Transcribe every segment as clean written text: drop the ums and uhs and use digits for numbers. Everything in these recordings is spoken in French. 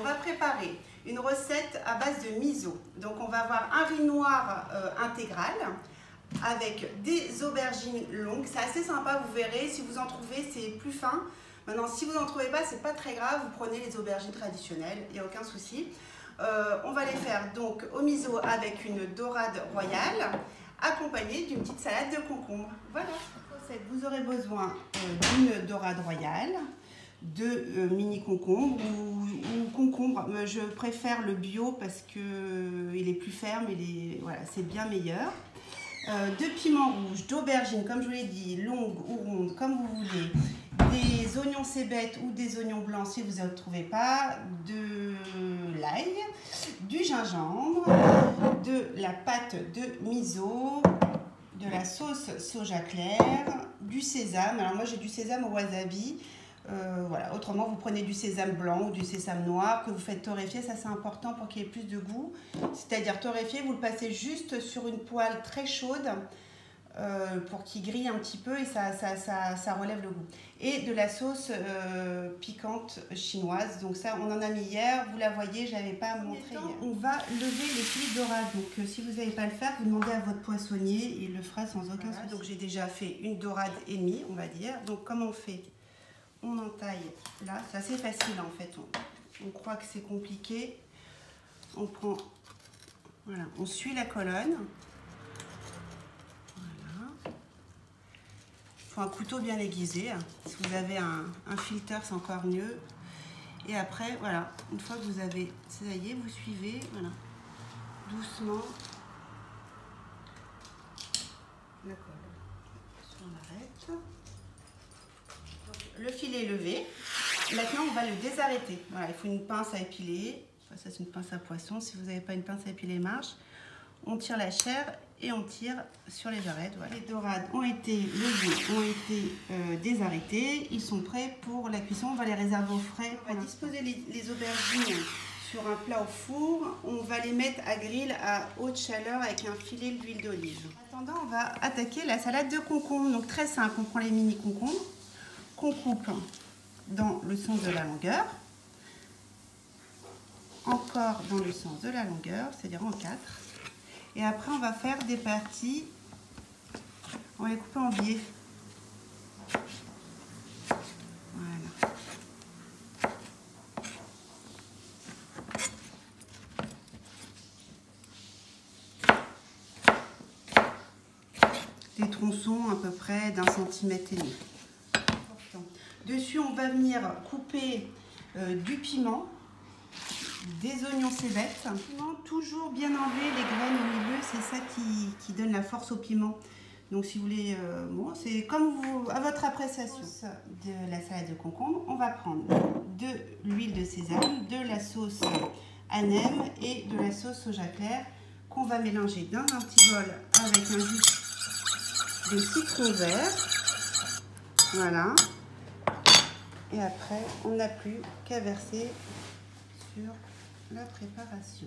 va préparer une recette à base de miso. Donc on va avoir un riz noir intégral avec des aubergines longues. C'est assez sympa, vous verrez. Si vous en trouvez, c'est plus fin. Maintenant, si vous n'en trouvez pas, c'est pas très grave. Vous prenez les aubergines traditionnelles, il n'y a aucun souci. On va les faire donc au miso avec une dorade royale, accompagnée d'une petite salade de concombre. Voilà. Vous aurez besoin d'une dorade royale, de mini concombres ou concombres. Je préfère le bio parce que il est plus ferme, voilà, c'est bien meilleur. De piments rouges, d'aubergines, comme je vous l'ai dit, longues ou rondes, comme vous voulez, des oignons cébettes ou des oignons blancs si vous ne trouvez pas, de l'ail, du gingembre, de la pâte de miso, de la sauce soja clair, du sésame. Alors moi j'ai du sésame au wasabi. Voilà. Autrement, vous prenez du sésame blanc ou du sésame noir que vous faites torréfier. Ça, c'est important pour qu'il y ait plus de goût. C'est-à-dire torréfier, vous le passez juste sur une poêle très chaude pour qu'il grille un petit peu et ça relève le goût. Et de la sauce piquante chinoise. Donc ça, on en a mis hier. Vous la voyez, je n'avais pas montré hier. On va lever les fils dorades. Donc si vous n'avez pas le faire, vous demandez à votre poissonnier. Il le fera sans aucun souci. Donc j'ai déjà fait une dorade et demie, on va dire. Donc comment on fait ? On entaille là, c'est assez facile en fait. On croit que c'est compliqué. On prend, voilà, on suit la colonne. Voilà. Il faut un couteau bien aiguisé. Si vous avez un filter, c'est encore mieux. Et après, voilà, une fois que vous avez, ça y est, vous suivez, voilà, doucement la colonne. On arrête. Le filet est levé. Maintenant, on va le désarrêter. Voilà, il faut une pince à épiler. Enfin, ça, c'est une pince à poisson. Si vous n'avez pas une pince à épiler, marche. On tire la chair et on tire sur les arêtes. Voilà. Les dorades ont été levées, ont été désarrêtées. Ils sont prêts pour la cuisson. On va les réserver au frais. On va disposer les aubergines sur un plat au four. On va les mettre à grill à haute chaleur avec un filet d'huile d'olive. En attendant, on va attaquer la salade de concombre. Donc, très simple. On prend les mini concombres qu'on coupe dans le sens de la longueur, encore dans le sens de la longueur, c'est-à-dire en 4. Et après, on va faire des parties, on va les couper en biais. Voilà. Des tronçons à peu près d'1,5 centimètre. Dessus, on va venir couper du piment, des oignons cébettes. Toujours bien enlever les graines au milieu, c'est ça qui donne la force au piment. Donc si vous voulez, bon, c'est comme vous, à votre appréciation. De la salade de concombre, on va prendre de l'huile de sésame, de la sauce anem et de la sauce soja clair qu'on va mélanger dans un petit bol avec un jus de citron vert. Voilà. Et après, on n'a plus qu'à verser sur la préparation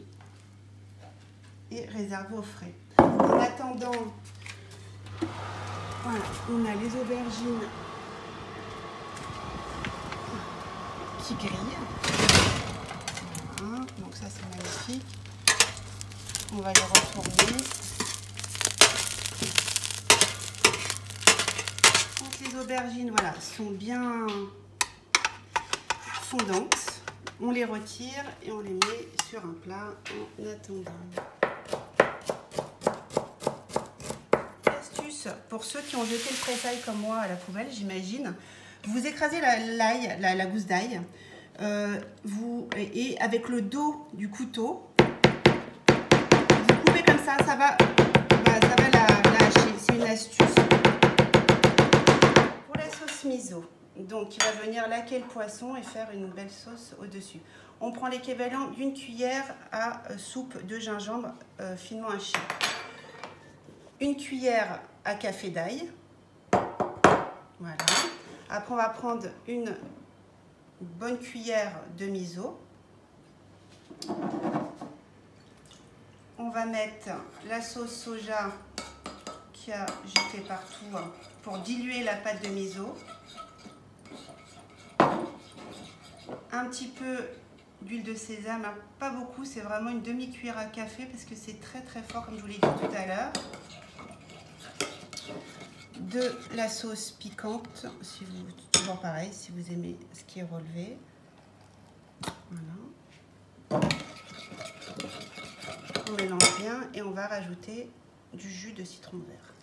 et réserver au frais. En attendant, voilà, on a les aubergines qui grillent. Voilà, donc ça c'est magnifique. On va les retourner. Quand les aubergines, voilà, sont bien fondantes, on les retire et on les met sur un plat en attendant. Astuce pour ceux qui ont jeté le pressail comme moi à la poubelle, j'imagine. Vous écrasez l'ail, la gousse d'ail, et avec le dos du couteau, vous coupez comme ça, ça va la hacher. C'est une astuce. Pour la sauce miso. Donc, il va venir laquer le poisson et faire une belle sauce au-dessus. On prend l'équivalent d'une cuillère à soupe de gingembre finement haché. Une cuillère à café d'ail. Voilà. Après, on va prendre une bonne cuillère de miso. On va mettre la sauce soja qui a jeté partout pour diluer la pâte de miso. Un petit peu d'huile de sésame, hein, pas beaucoup, c'est vraiment une demi-cuillère à café parce que c'est très très fort comme je vous l'ai dit tout à l'heure. De la sauce piquante, si vous, toujours pareil, si vous aimez ce qui est relevé. Voilà. On mélange bien et on va rajouter du jus de citron vert.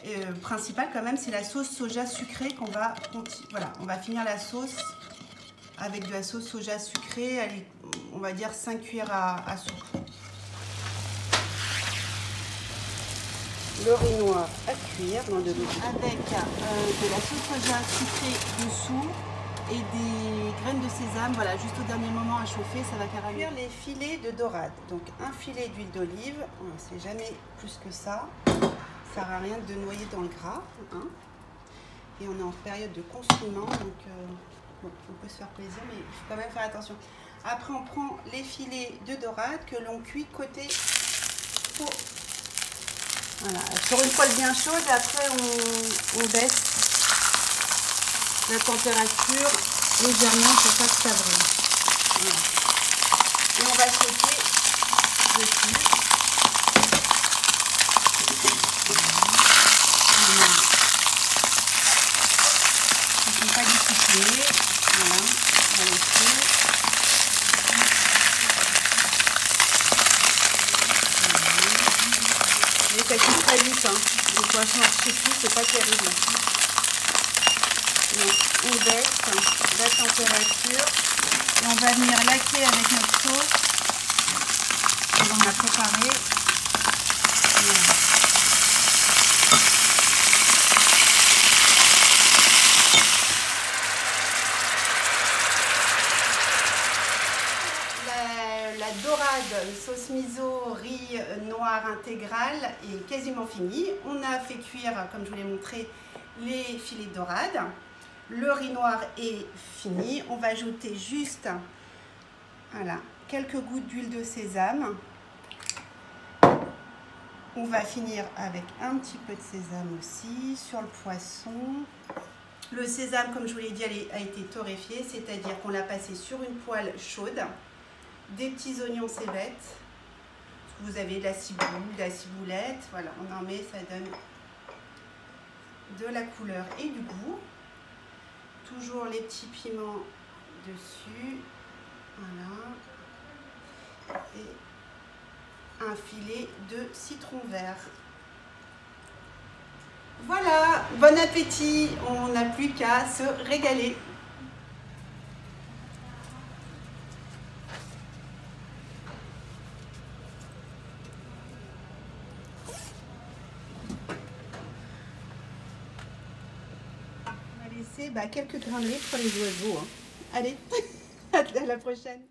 Et le principal quand même, c'est la sauce soja sucrée qu'on va continuer. Voilà, on va finir la sauce avec de la sauce soja sucrée, on va dire 5 cuillères à soupe. Le riz noir à cuire dans de l'eau avec de la sauce soja sucrée dessous et des graines de sésame, voilà, juste au dernier moment à chauffer, ça va caraméliser. Les filets de dorade, donc un filet d'huile d'olive, c'est jamais plus que ça, ça sert à rien de noyer dans le gras, hein. Et on est en période de confinement, donc bon, on peut se faire plaisir, mais il faut quand même faire attention. Après, on prend les filets de dorade que l'on cuit côté peau. Voilà, sur une poêle bien chaude, après on baisse la température légèrement pour pas que ça brûle. Voilà. Et on va sauter dessus. Voilà. Ils ne sont pas disciplinés. Voilà, on va laisser. Ça cuit très vite, hein. Les poissons artificiels, c'est pas terrible. Donc, on baisse la température et on va venir laquer avec notre sauce qu'on a préparée. Voilà. La dorade sauce miso riz noir intégral est quasiment finie. On a fait cuire, comme je vous l'ai montré, les filets de dorade. Le riz noir est fini. On va ajouter juste voilà, quelques gouttes d'huile de sésame. On va finir avec un petit peu de sésame aussi sur le poisson. Le sésame, comme je vous l'ai dit, a été torréfié, c'est-à-dire qu'on l'a passé sur une poêle chaude. Des petits oignons cébettes, vous avez de la ciboule, de la ciboulette, voilà, on en met, ça donne de la couleur et du goût. Toujours les petits piments dessus, voilà, et un filet de citron vert. Voilà, bon appétit, on n'a plus qu'à se régaler. Quelques graineries pour les oiseaux. Hein. Allez, à la prochaine.